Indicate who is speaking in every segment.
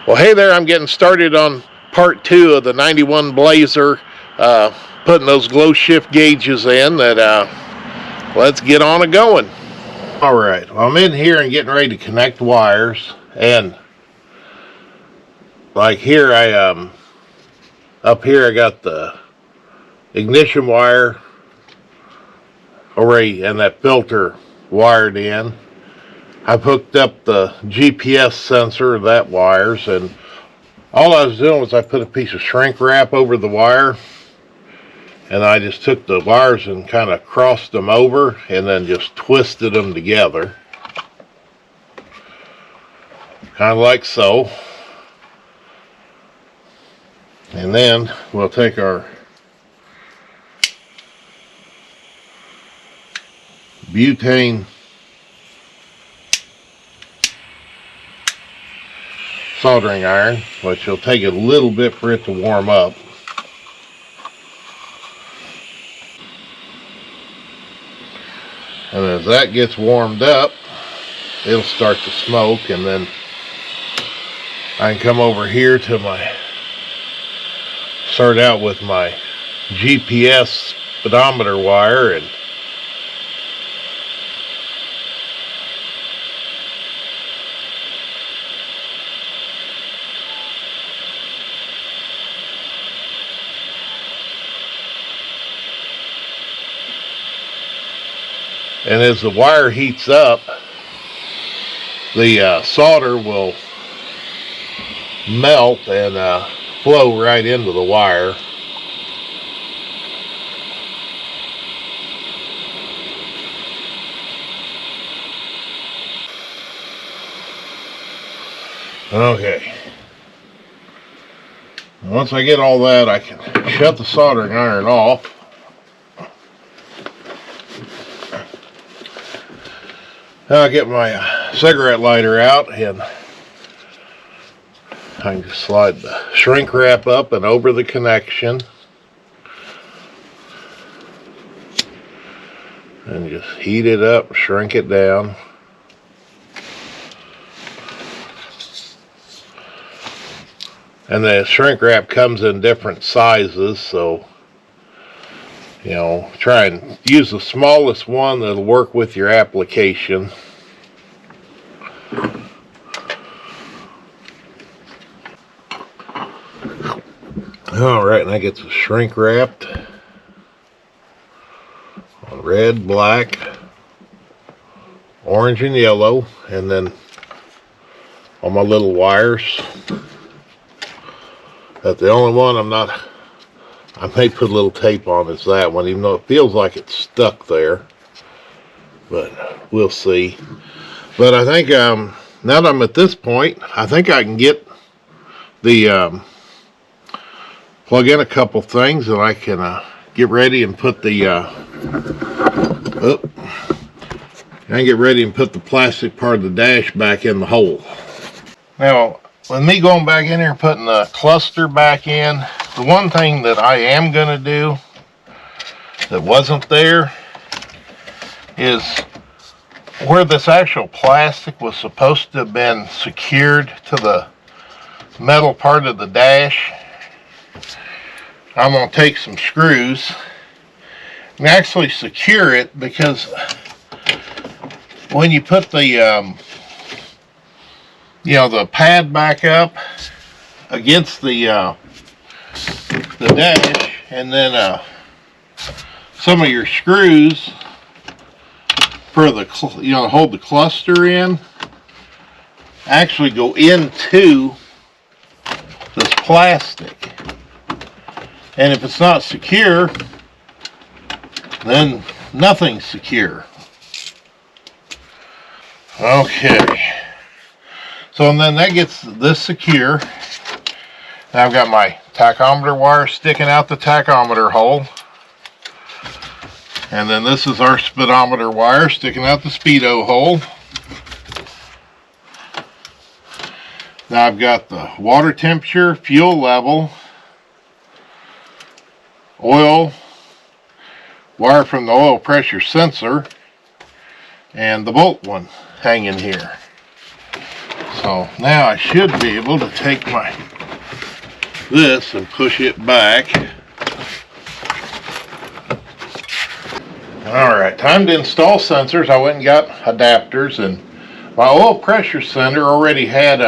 Speaker 1: Well, hey there, I'm getting started on part 2 of the 91 Blazer, putting those Glowshift gauges in. Let's get on it going. Alright, well, I'm in here and getting ready to connect wires, and like here up here I got the ignition wire already and that filter wired in. I've hooked up the GPS sensor of that wires, and all I was doing was I put a piece of shrink wrap over the wire, and I just took the wires and kind of crossed them over and then just twisted them together. Kind of like so. And then we'll take our butane soldering iron, which will take a little bit for it to warm up. And as that gets warmed up, it'll start to smoke, and then I can come over here to start out with my GPS speedometer wire, and as the wire heats up, the solder will melt and flow right into the wire. Okay. Once I get all that, I can shut the soldering iron off. Now I get my cigarette lighter out, and I can just slide the shrink wrap up and over the connection, and just heat it up, shrink it down. And the shrink wrap comes in different sizes, so try and use the smallest one that'll work with your application. Alright, and that gets shrink wrapped on red, black, orange, and yellow, and then on my little wires. But the only one I may put a little tape on is that one, even though it feels like it's stuck there, but we'll see. But I think now that I'm at this point, I think I can get the plug in a couple things, and I can get ready and put the plastic part of the dash back in the hole. Now, with me going back in here and putting the cluster back in, the one thing that I am going to do that wasn't there is where this actual plastic was supposed to have been secured to the metal part of the dash. I'm going to take some screws and actually secure it, because when you put the the pad back up against the dash, and then some of your screws for the hold the cluster in actually go into this plastic, and if it's not secure, then nothing's secure. Okay. So, and then that gets this secure. Now I've got my tachometer wire sticking out the tachometer hole. And then this is our speedometer wire sticking out the speedo hole. Now I've got the water temperature, fuel level, oil, wire from the oil pressure sensor, and the bolt one hanging here. So now I should be able to take this and push it back. Alright, time to install sensors. I went and got adapters, and my oil pressure sensor already had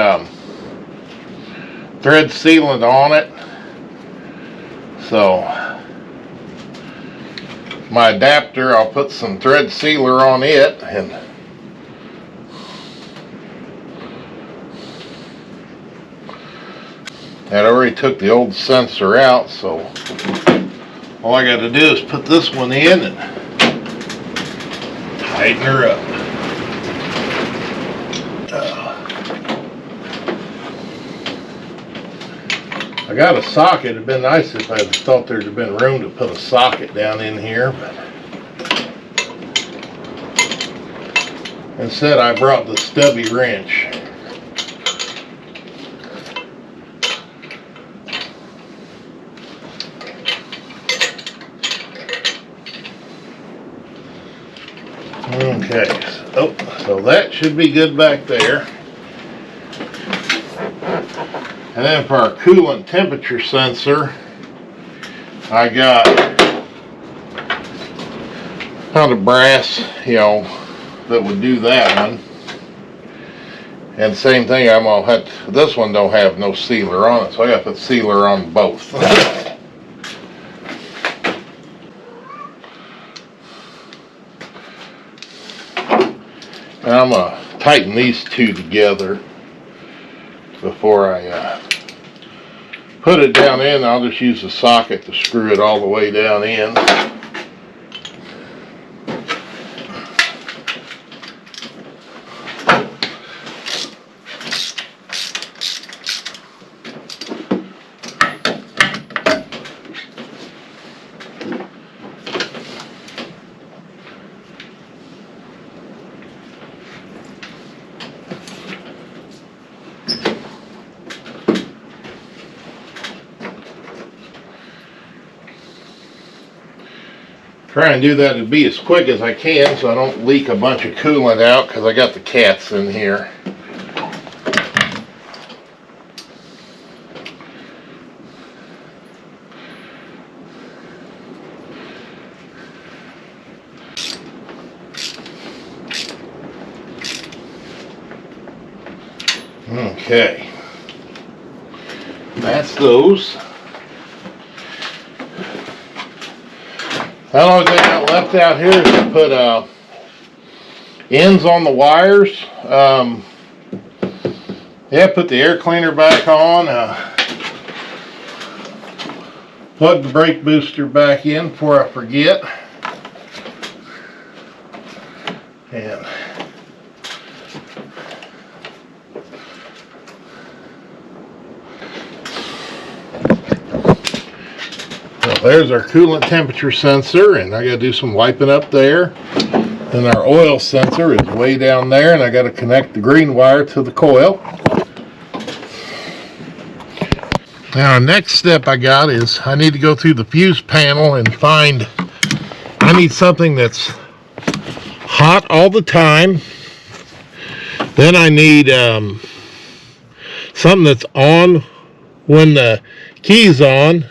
Speaker 1: thread sealant on it. So my adapter, I'll put some thread sealer on it, and that already took the old sensor out, so all I got to do is put this one in and tighten her up. I got a socket. It'd been nice if I thought there'd have been room to put a socket down in here, but instead I brought the stubby wrench. Okay, so that should be good back there. And then for our coolant temperature sensor, I found a brass, that would do that one. And same thing, I'm gonna have to, this one don't have no sealer on it, so I got to put sealer on both. And I'm gonna tighten these two together before I put it down in. I'll just use the socket to screw it all the way down in. Try and do that to be as quick as I can so I don't leak a bunch of coolant out, because I got the cats in here. Okay, that's those. The only thing I left out here is to put ends on the wires. Yeah, put the air cleaner back on. Plug the brake booster back in before I forget. And there's our coolant temperature sensor, and I got to do some wiping up there. And our oil sensor is way down there, and I got to connect the green wire to the coil. Now, next step I got is I need to go through the fuse panel and find, I need something that's hot all the time. Then I need something that's on when the key's on.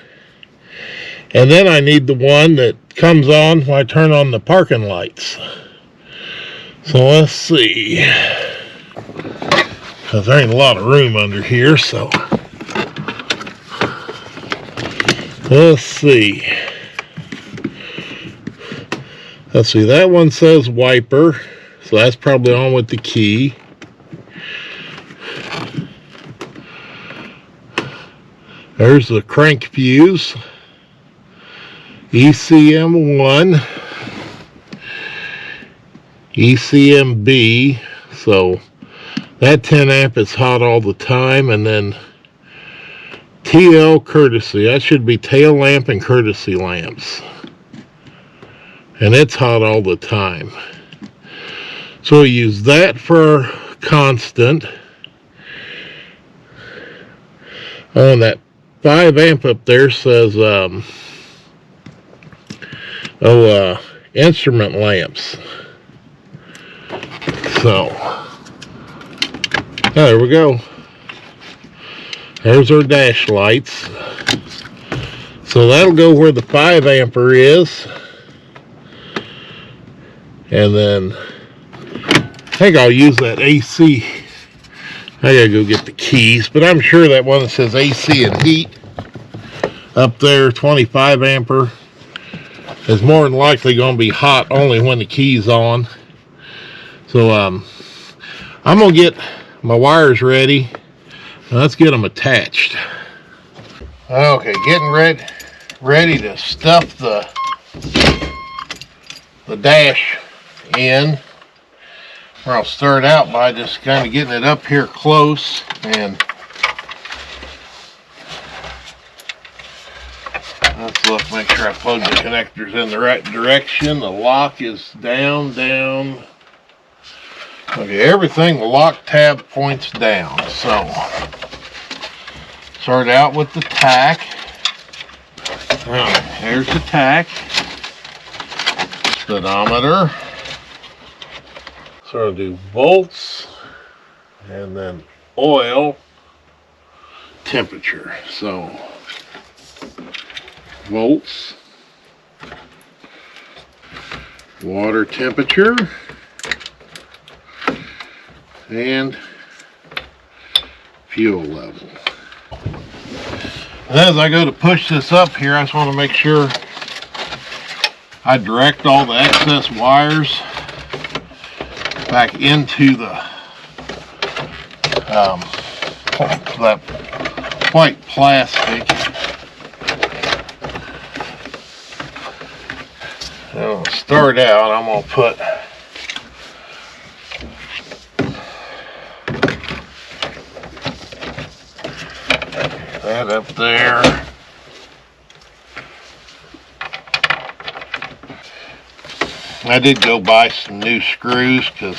Speaker 1: And then I need the one that comes on when I turn on the parking lights. So let's see. Because there ain't a lot of room under here, so. Let's see. That one says wiper. So that's probably on with the key. There's the crank fuse. ECM1, ECMB, so that 10 amp is hot all the time. And then TL courtesy, that should be tail lamp and courtesy lamps, and it's hot all the time. So we use that for constant. Oh, and that 5 amp up there says instrument lamps. So There we go. There's our dash lights. So that'll go where the 5 ampere is. And then I think I'll use that AC. I gotta go get the keys, but I'm sure that one that says AC and heat up there, 25 ampere, is more than likely going to be hot only when the key's on. So I'm gonna get my wires ready. Let's get them attached. Okay, getting ready to stuff the dash in. I'll start out by just kind of getting it up here close, and let's look, make sure I plug the connectors in the right direction. The lock is down. Okay, everything, the lock tab points down. So start out with the tack. Alright, here's the tack. Speedometer. So I'll do volts and then oil temperature. So volts, water temperature, and fuel level. And as I go to push this up here, I just want to make sure I direct all the excess wires back into the that white plastic. I'll start out, I'm going to put that up there. I did go buy some new screws because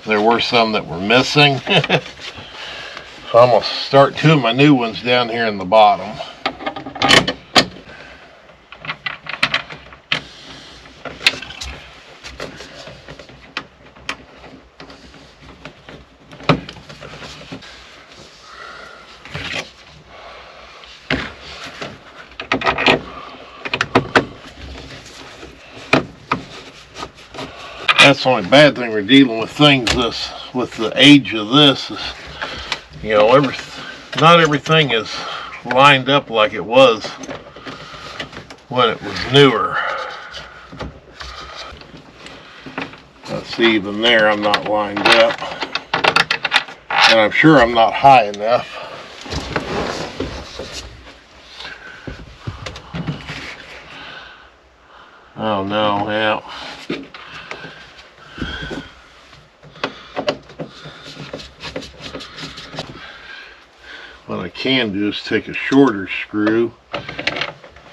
Speaker 1: there were some that were missing. So I'm going to start 2 of my new ones down here in the bottom. That's the only bad thing we're dealing with with the age of this is, you know, not everything is lined up like it was when it was newer. Let's see, even there I'm not lined up, and I'm sure I'm not high enough. Oh no, yeah. What I can do is take a shorter screw,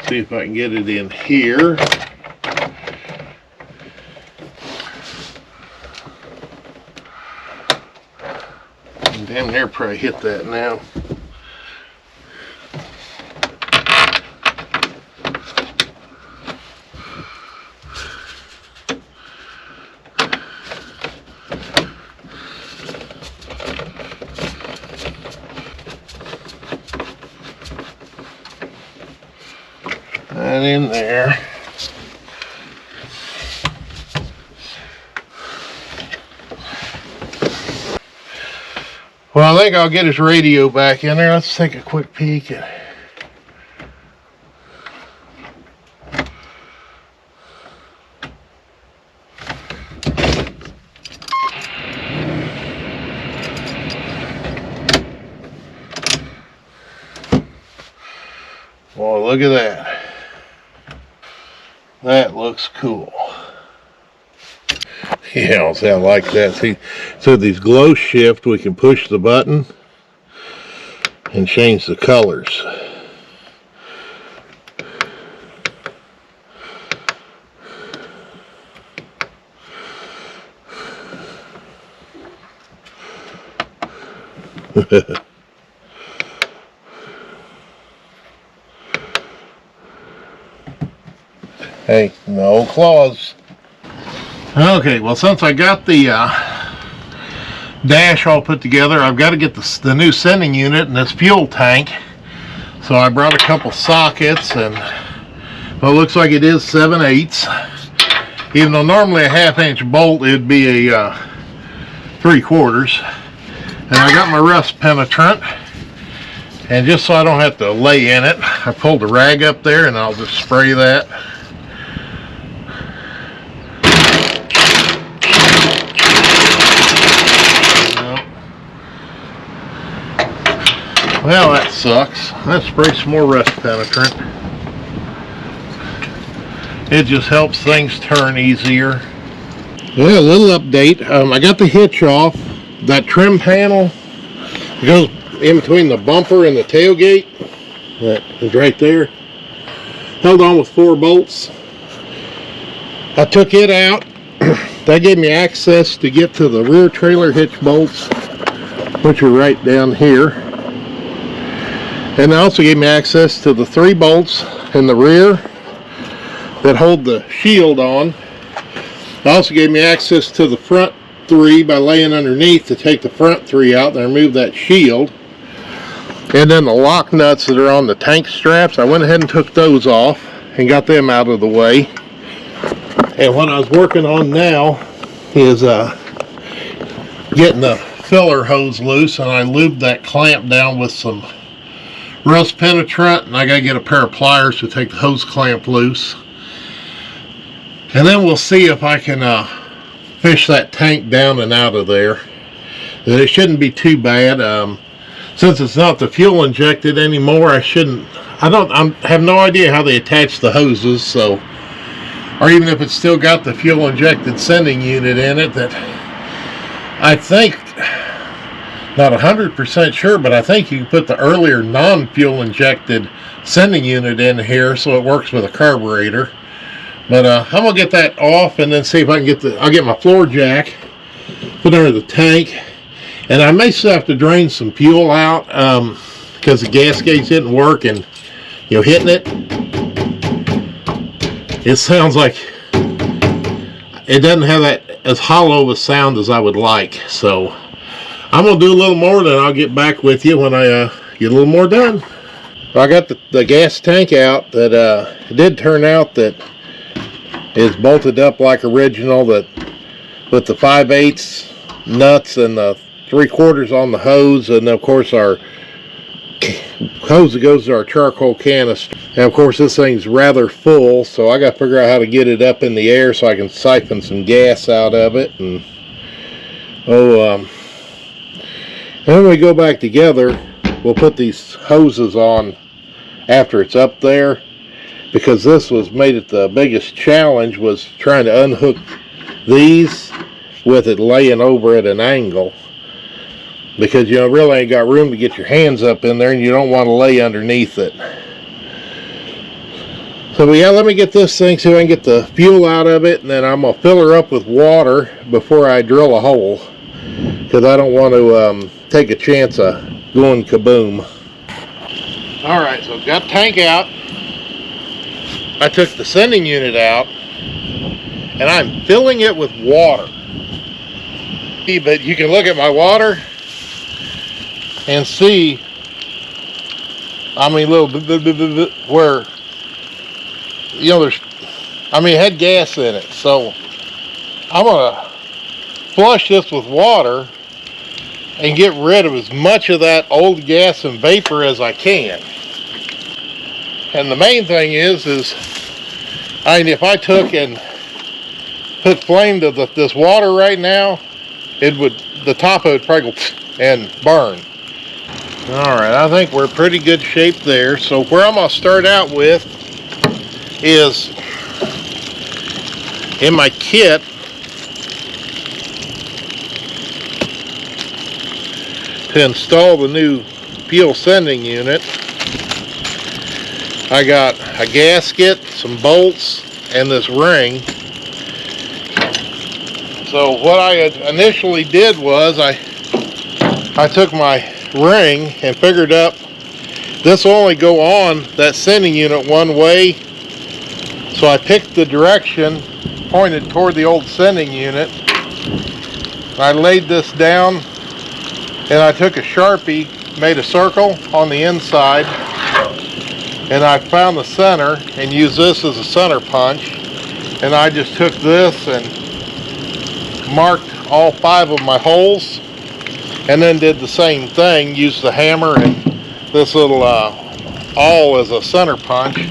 Speaker 1: see if I can get it in here. And damn near probably hit that now. That in there. Well, I think I'll get his radio back in there. Let's take a quick peek. Well, look at that. That looks cool. Yeah, I'll say I like that. See, so these Glowshift, we can push the button and change the colors. Hey, no claws. Okay, well, since I got the dash all put together, I've got to get the new sending unit and this fuel tank. So I brought a couple sockets, and well, it looks like it is 7/8. Even though normally a 1/2 inch bolt, it'd be a 3/4. And I got my rust penetrant, and just so I don't have to lay in it, I pulled the rag up there and I'll just spray that. Well, that sucks. Let's spray some more rust penetrant. It just helps things turn easier. Well, a little update. I got the hitch off. That trim panel goes in between the bumper and the tailgate. That is right there. Held on with 4 bolts. I took it out. That gave me access to get to the rear trailer hitch bolts, which are right down here. And it also gave me access to the 3 bolts in the rear that hold the shield on. It also gave me access to the front 3 by laying underneath to take the front 3 out and remove that shield. And then the lock nuts that are on the tank straps, I went ahead and took those off and got them out of the way. And what I was working on now is getting the filler hose loose, and I lubed that clamp down with some rust penetrant, and I gotta get a pair of pliers to take the hose clamp loose. And then we'll see if I can fish that tank down and out of there. And it shouldn't be too bad. Since it's not the fuel injected anymore, I have no idea how they attach the hoses, so, or even if it's still got the fuel injected sending unit in it, that I think, not 100% sure, but I think you can put the earlier non-fuel injected sending unit in here so it works with a carburetor. But I'm gonna get that off and then see if I can I'll get my floor jack, put under the tank, and I may still have to drain some fuel out because the gas gauge didn't work, and hitting it sounds like it doesn't have that as hollow of a sound as I would like. So I'm gonna do a little more, then I'll get back with you when I get a little more done. Well, I got the gas tank out. That it did turn out that it's bolted up like original, that with the 5/8 nuts and the 3/4 on the hose, and of course our hose that goes to our charcoal canister. And of course this thing's rather full, so I got to figure out how to get it up in the air so I can siphon some gas out of it. And and when we go back together, we'll put these hoses on after it's up there, because this made it the biggest challenge, was trying to unhook these with it laying over at an angle, because really ain't got room to get your hands up in there, and you don't want to lay underneath it. So yeah, let me get this thing so I can get the fuel out of it, and then I'm gonna fill her up with water before I drill a hole, because I don't want to take a chance of going kaboom. Alright, so got tank out. I took the sending unit out, and I'm filling it with water. But you can look at my water and see, little where, there's, it had gas in it. So I'm gonna flush this with water and get rid of as much of that old gas and vapor as I can. And the main thing is if I took and put flame to this water right now, the top of it probably go and burn. Alright, I think we're in pretty good shape there. So where I'm going to start out with is in my kit. To install the new fuel sending unit, I got a gasket, some bolts, and this ring. So what I initially did was I took my ring and figured up this will only go on that sending unit one way. So I picked the direction pointed toward the old sending unit. I laid this down And I took a Sharpie, made a circle on the inside, and I found the center and used this as a center punch. And I just took this and marked all 5 of my holes, and then did the same thing, used the hammer and this little awl as a center punch.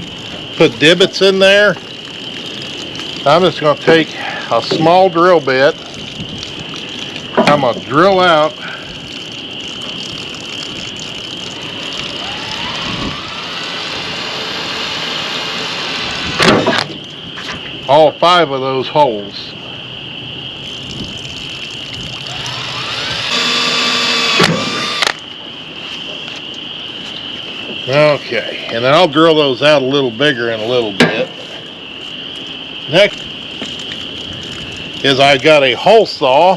Speaker 1: Put divots in there. I'm just going to take a small drill bit. I'm going to drill out all 5 of those holes. Okay, and then I'll drill those out a little bigger in a little bit. Next is I got a hole saw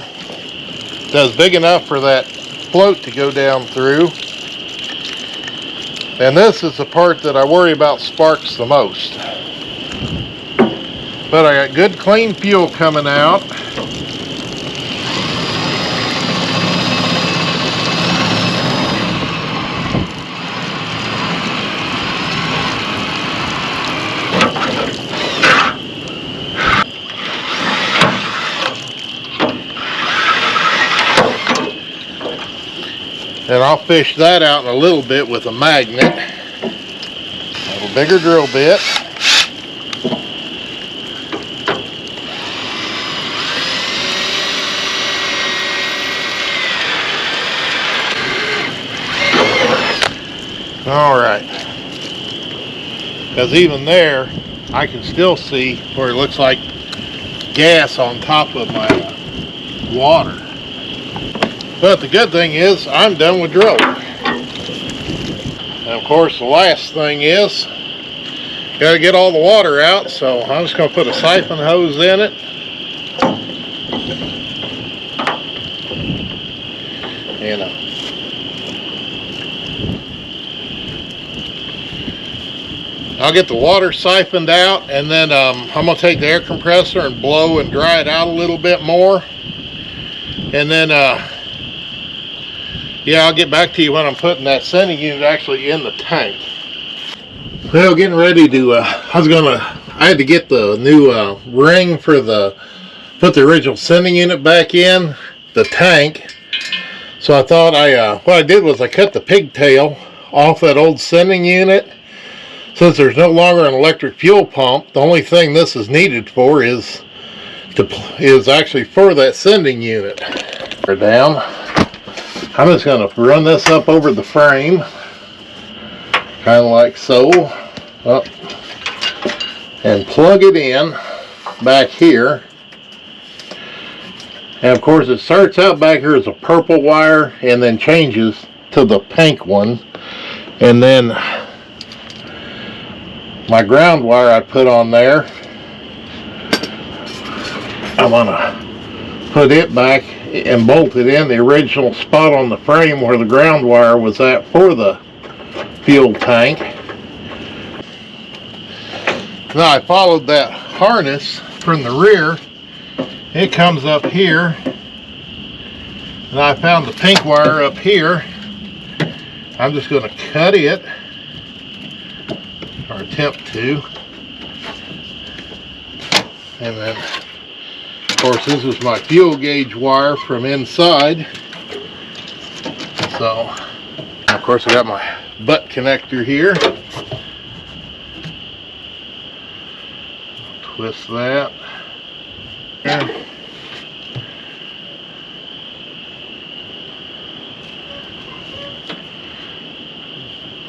Speaker 1: that's big enough for that float to go down through. And this is the part that I worry about sparks the most. But I got good clean fuel coming out. And I'll fish that out in a little bit with a magnet. A little bigger drill bit. Alright. Because even there, I can still see where it looks like gas on top of my water. But the good thing is, I'm done with drilling. And of course, the last thing is, got to get all the water out, so I'm just going to put a siphon hose in it. You know. I'll get the water siphoned out, and then I'm going to take the air compressor and blow and dry it out a little bit more. And then, yeah, I'll get back to you when I'm putting that sending unit actually in the tank. Well, getting ready to, I had to get the new ring for put the original sending unit back in the tank. So I thought what I did was I cut the pigtail off that old sending unit. Since there's no longer an electric fuel pump, the only thing this is needed for is actually for that sending unit. Down. I'm just going to run this up over the frame, kind of like so, up, and plug it in back here. And of course it starts out back here as a purple wire and then changes to the pink one. And then my ground wire I put on there, I'm going to put it back and bolt it in the original spot on the frame where the ground wire was at for the fuel tank. Now I followed that harness from the rear. It comes up here, and I found the pink wire up here. I'm just going to cut it, or attempt to, and then of course this is my fuel gauge wire from inside. So of course I got my butt connector here. Twist that there.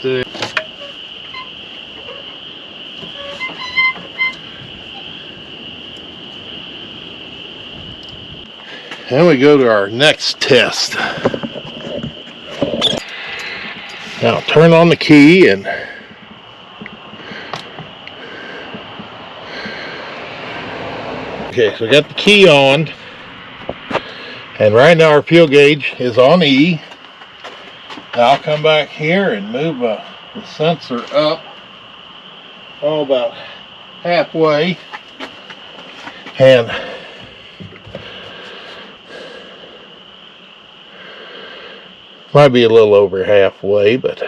Speaker 1: There. And we go to our next test. Now turn on the key and okay, so I got the key on, and right now our fuel gauge is on E. Now I'll come back here and move the sensor up about halfway, and Might be a little over halfway, but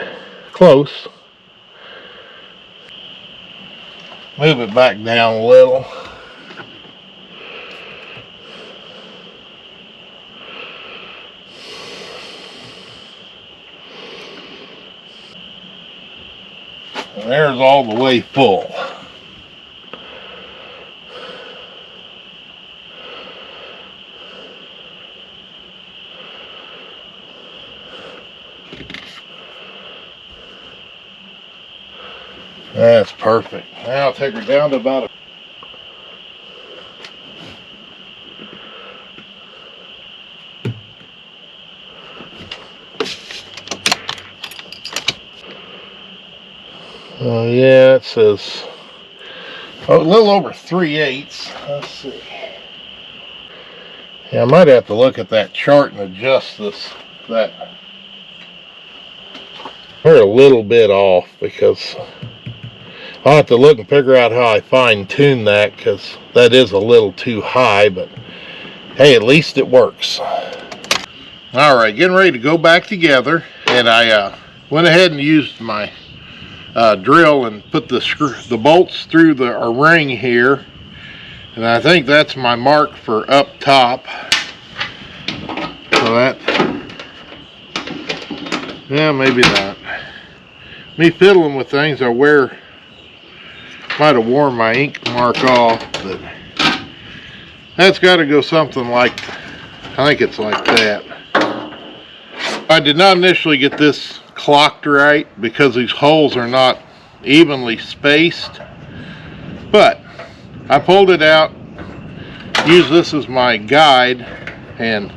Speaker 1: close. Move it back down a little. And there's all the way full. That's perfect. Now I'll take her down to about yeah, it says a little over 3/8. Let's see. Yeah, I might have to look at that chart and adjust that. We're a little bit off because I'll have to look and figure out how I fine-tune that, because that is a little too high, but hey, at least it works. Alright, getting ready to go back together, and I went ahead and used my drill and put the bolts through the ring here, and I think that's my mark for up top. So that, yeah, maybe not. Me fiddling with things, might have worn my ink mark off, but that's got to go something like, I think it's like that. I did not initially get this clocked right because these holes are not evenly spaced, but I pulled it out, used this as my guide, and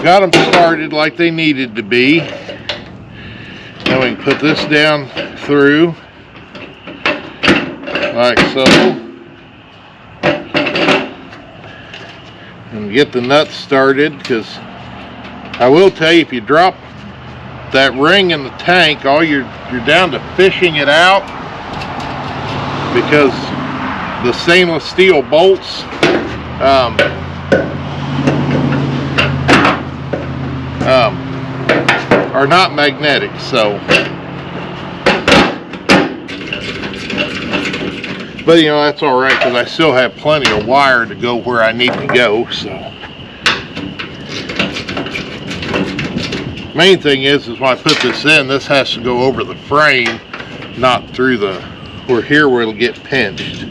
Speaker 1: got them started like they needed to be. Now we can put this down through like so, and get the nuts started, because I will tell you, if you drop that ring in the tank, you're down to fishing it out, because the stainless steel bolts are not magnetic. So, but you know, that's all right, because I still have plenty of wire to go where I need to go. So main thing is when I put this in, this has to go over the frame, not through where it'll get pinched.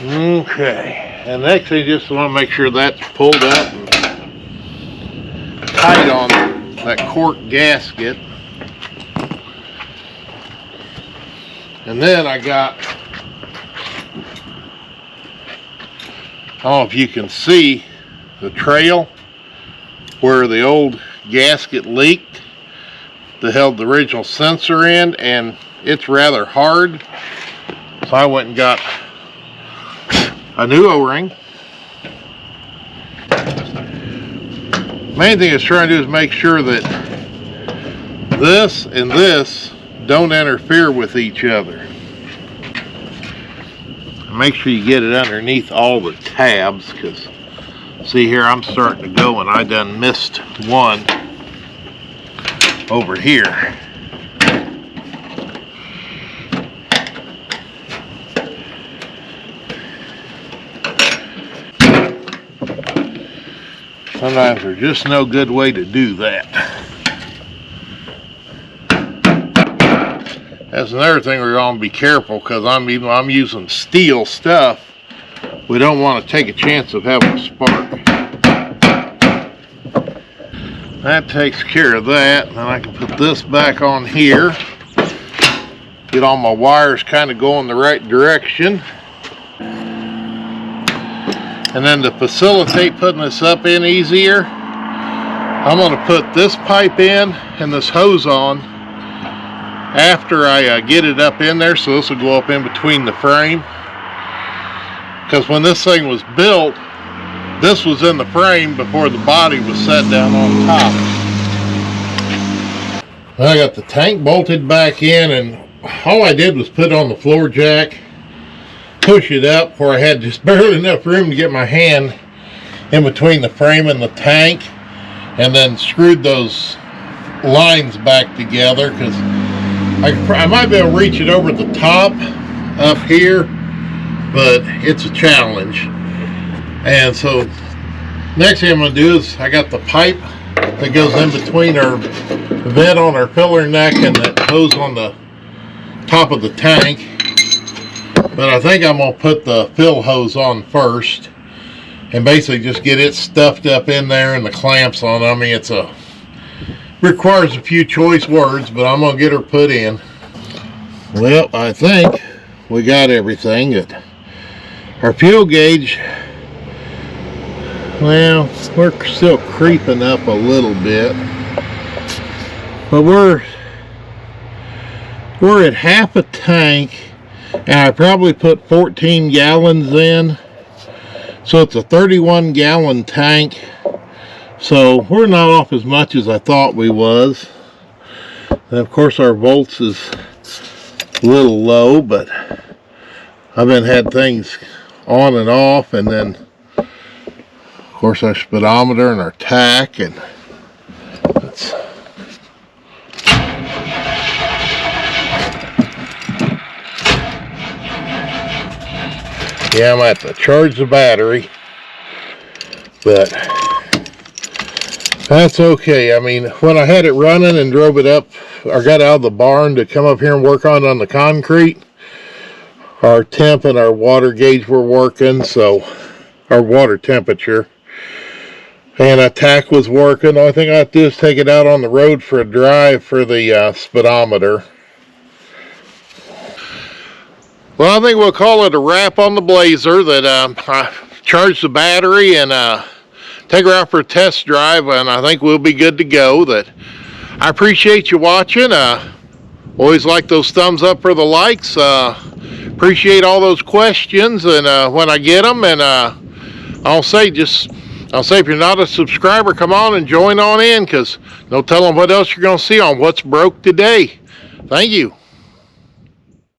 Speaker 1: Okay, and next thing, just want to make sure that's pulled up and tight on that cork gasket. And then I got, I don't know if you can see the trail where the old gasket leaked that held the original sensor in, and it's rather hard, so I went and got a new O-ring. Main thing it's trying to do is make sure that this and this don't interfere with each other. Make sure you get it underneath all the tabs, because see here, I'm starting to go and I done missed one over here. Sometimes there's just no good way to do that. That's another thing we're going to be careful, because I'm using steel stuff. We don't want to take a chance of having a spark. That takes care of that. And then I can put this back on here. Get all my wires kind of going the right direction. And then to facilitate putting this up in easier, I'm going to put this pipe in and this hose on after I get it up in there, so this will go up in between the frame. Because when this thing was built, this was in the frame before the body was set down on top. I got the tank bolted back in, and all I did was put on the floor jack, push it up where I had just barely enough room to get my hand in between the frame and the tank, and then screwed those lines back together, because I might be able to reach it over the top up here, but it's a challenge. And so next thing I'm going to do is, I got the pipe that goes in between our vent on our filler neck and that hose on the top of the tank, but I think I'm going to put the fill hose on first and basically just get it stuffed up in there and the clamps on. I mean, requires a few choice words, but I'm going to get her put in. Well, I think we got everything. Our fuel gauge, well, we're still creeping up a little bit, but we're at half a tank, and I probably put 14 gallons in, so it's a 31-gallon tank. So we're not off as much as I thought we was. And of course our volts is a little low, but I've had things on and off, and then of course our speedometer and our tach, and yeah, I'm gonna have to charge the battery, but that's okay. I mean, when I had it running and drove it up, or got out of the barn to come up here and work on the concrete, our temp and our water gauge were working, so our water temperature, and our tach was working. The only thing I have to do is take it out on the road for a drive for the speedometer. Well, I think we'll call it a wrap on the Blazer. That I charged the battery and take her out for a test drive, and I think we'll be good to go. That I appreciate you watching. Always like those thumbs up for the likes. Appreciate all those questions, and when I get them, and I'll say if you're not a subscriber, come on and join on in, because no telling what else you're going to see on What's Broke Today. Thank you.